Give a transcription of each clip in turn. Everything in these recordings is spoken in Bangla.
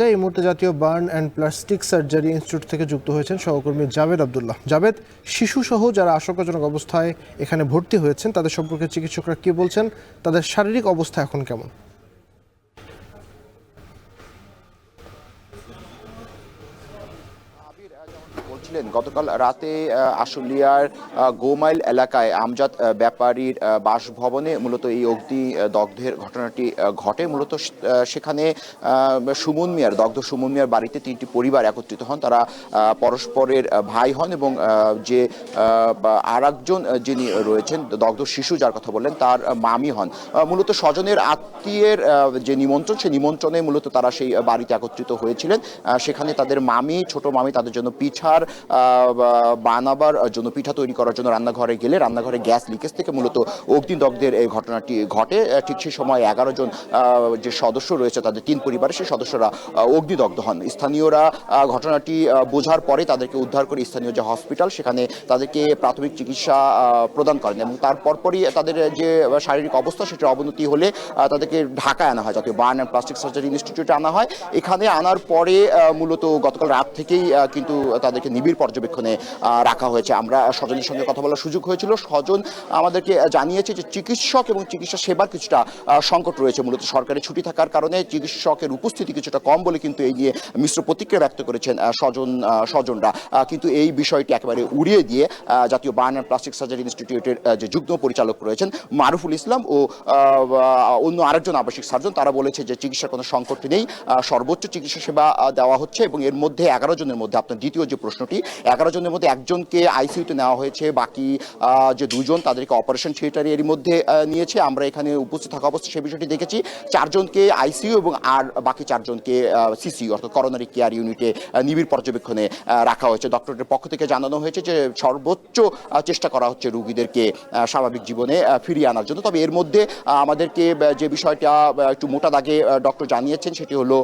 এই মুহূর্তে জাতীয় burn and plastic surgery institute থেকে যুক্ত হয়েছেন সহকর্মী জাভেদ আব্দুল্লাহ। জাভেদ, শিশুসহ যারা আশঙ্কাজনক অবস্থায় এখানে ভর্তি হয়েছেন তাদের সম্পর্কে চিকিৎসকরা কি বলছেন, তাদের শারীরিক অবস্থা এখন কেমন? বলছিলেন গতকাল রাতে আশুলিয়ার গোমাইল এলাকায় আমজাদ ব্যাপারীর বাসভবনে মূলত এই অগ্নি দগ্ধের ঘটনাটি ঘটে। মূলত সেখানে সুমন মিয়ার সুমন মিয়ার বাড়িতে তিনটি পরিবার একত্রিত হন। তারা পরস্পরের ভাই হন এবং যে আর একজন যিনি রয়েছেন দগ্ধ শিশু যার কথা বললেন তার মামি হন। মূলত স্বজনের আত্মীয়ের যে নিমন্ত্রণ, সেই নিমন্ত্রণে মূলত তারা সেই বাড়িতে একত্রিত হয়েছিলেন। সেখানে তাদের ছোট মামি তাদের জন্য পিঠার বানাবার জন্য পিঠা তৈরি করার জন্য রান্নাঘরে গেলে রান্নাঘরে গ্যাস লিকেজ থেকে মূলত অগ্নিদগ্ধের এই ঘটনাটি ঘটে। ঠিক সেই সময় 11 জন যে সদস্য রয়েছে তাদের তিন পরিবারের সেই সদস্যরা অগ্নিদগ্ধ হন। স্থানীয়রা ঘটনাটি বোঝার পরে তাদেরকে উদ্ধার করে স্থানীয় যে হসপিটাল সেখানে তাদেরকে প্রাথমিক চিকিৎসা প্রদান করেন এবং তারপরই তাদের যে শারীরিক অবস্থা সেটার অবনতি হলে তাদেরকে ঢাকায় আনা হয়, জাতীয় বার্ন অ্যান্ড প্লাস্টিক সার্জারি ইনস্টিটিউটে আনা হয়। এখানে আনার পরে মূলত গতকাল রাত থেকেই কিন্তু তাদেরকে নিবিড় পর্যবেক্ষণে রাখা হয়েছে। আমরা স্বজনের সঙ্গে কথা বলার সুযোগ হয়েছিল। স্বজন আমাদেরকে জানিয়েছে যে চিকিৎসক এবং চিকিৎসা সেবার কিছুটা সংকট রয়েছে। মূলত সরকারি ছুটি থাকার কারণে চিকিৎসকের উপস্থিতি কিছুটা কম বলে কিন্তু এই নিয়ে মিশ্র প্রতিক্রিয়া ব্যক্ত করেছেন স্বজনরা। কিন্তু এই বিষয়টি একেবারে উড়িয়ে দিয়ে জাতীয় বার্ন অ্যান্ড প্লাস্টিক সার্জারি ইনস্টিটিউটের যে যুগ্ম পরিচালক রয়েছেন মারুফুল ইসলাম ও অন্য আরেকজন আবাসিক সার্জন, তারা বলেছে যে চিকিৎসার কোনো সংকট নেই, সর্বোচ্চ চিকিৎসা সেবা দেওয়া হচ্ছে এবং এর মধ্যে 11 জনের মধ্যে আপনার দ্বিতীয় যে প্রশ্নটি, 11 জনের মধ্যে একজনকে আইসিইউতে নেওয়া হয়েছে, বাকি যে দুজন তাদেরকে অপারেশন থিয়েটারে এর মধ্যে নিয়েছে। আমরা এখানে উপস্থিত থাকা অবস্থায় সেই বিষয়টি দেখেছি। 4 জনকে আইসিইউ এবং আর বাকি 4 জনকে সিসিইউ অর্থাৎ করোনারি কেয়ার ইউনিটে নিবিড় পর্যবেক্ষণে রাখা হয়েছে। ডক্টরের পক্ষ থেকে জানানো হয়েছে যে সর্বোচ্চ চেষ্টা করা হচ্ছে রোগীদেরকে স্বাভাবিক জীবনে ফিরিয়ে আনার জন্য। তবে এর মধ্যে আমাদেরকে যে বিষয়টা একটু মোটা দাগে ডক্টর জানিয়েছেন সেটি হলো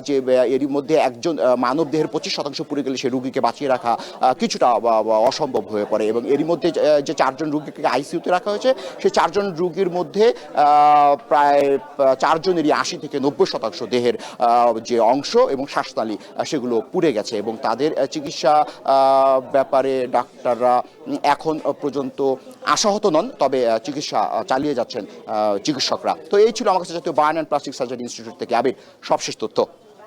যে এর মধ্যে একজন মানব দেহের 25% পুড়ে গেলে সেই রোগীকে বাঁচিয়ে রাখা কিছুটা অসম্ভব হয়ে পড়ে এবং এরই মধ্যে যে 4 জন রোগীকে আইসিইউতে রাখা হয়েছে সেই 4 জন রোগীর মধ্যে প্রায় 4 জনেরই 80 থেকে 90% দেহের যে অংশ এবং শ্বাসনালী সেগুলো পুড়ে গেছে এবং তাদের চিকিৎসা ব্যাপারে ডাক্তাররা এখন পর্যন্ত আশাহত নন, তবে চিকিৎসা চালিয়ে যাচ্ছেন চিকিৎসকরা। তো এই ছিল আমার কাছে জাতীয় burn and plastic surgery institute থেকে আবির সবশেষ তথ্য।